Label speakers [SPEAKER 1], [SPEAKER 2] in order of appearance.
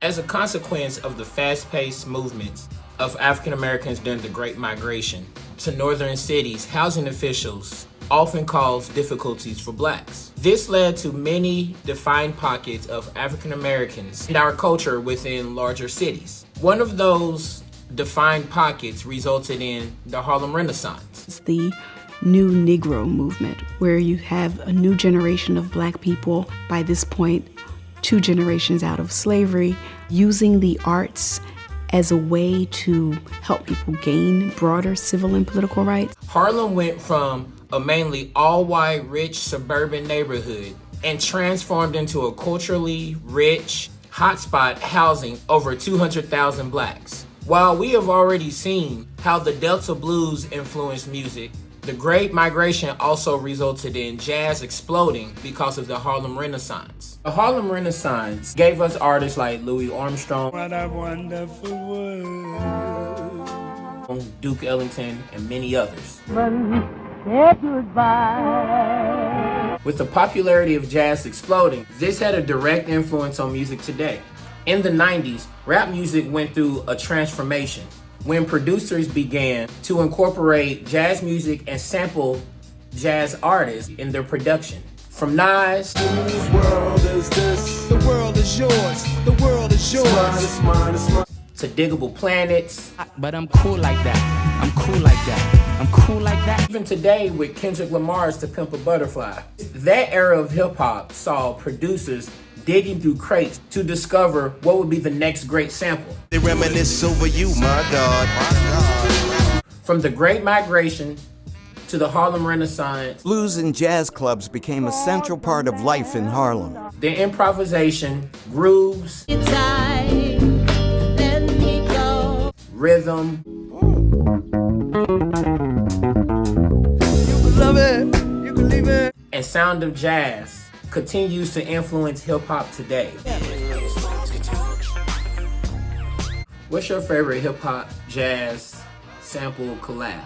[SPEAKER 1] As a consequence of the fast-paced movements of African Americans during the Great Migration to northern cities, housing officials often caused difficulties for blacks. This led to many defined pockets of African Americans in our culture within larger cities. One of those defined pockets resulted in the Harlem Renaissance.
[SPEAKER 2] It's the new Negro movement, where you have a new generation of black people, by this point, 2 generations out of slavery, using the arts as a way to help people gain broader civil and political rights.
[SPEAKER 1] Harlem went from a mainly all-white, rich suburban neighborhood and transformed into a culturally rich hotspot housing over 200,000 blacks. While we have already seen how the Delta blues influenced music, the Great Migration also resulted in jazz exploding because of the Harlem Renaissance. The Harlem Renaissance gave us artists like Louis Armstrong,
[SPEAKER 3] What a wonderful world.
[SPEAKER 1] Duke Ellington, and many others. With the popularity of jazz exploding, this had a direct influence on music today. In the 90s, rap music went through a transformation when producers began to incorporate jazz music and sample jazz artists in their production. From Nas
[SPEAKER 3] Whose world is this? The world is yours. The world is yours. It's mine, it's mine.
[SPEAKER 1] to Diggable Planets,
[SPEAKER 4] But I'm cool like that. I'm cool like that. I'm cool like that.
[SPEAKER 1] even today with Kendrick Lamar's To Pimp a Butterfly. That era of hip-hop saw producers digging through crates to discover what would be the next great sample.
[SPEAKER 5] They reminisce over you, my God.
[SPEAKER 1] From the Great Migration to the Harlem Renaissance,
[SPEAKER 5] Blues and jazz clubs became a central part of life in Harlem.
[SPEAKER 1] the improvisation, grooves, rhythm,
[SPEAKER 3] Love it. You can leave it.
[SPEAKER 1] and sound of jazz continues to influence hip-hop today. What's your favorite hip-hop jazz sample collab?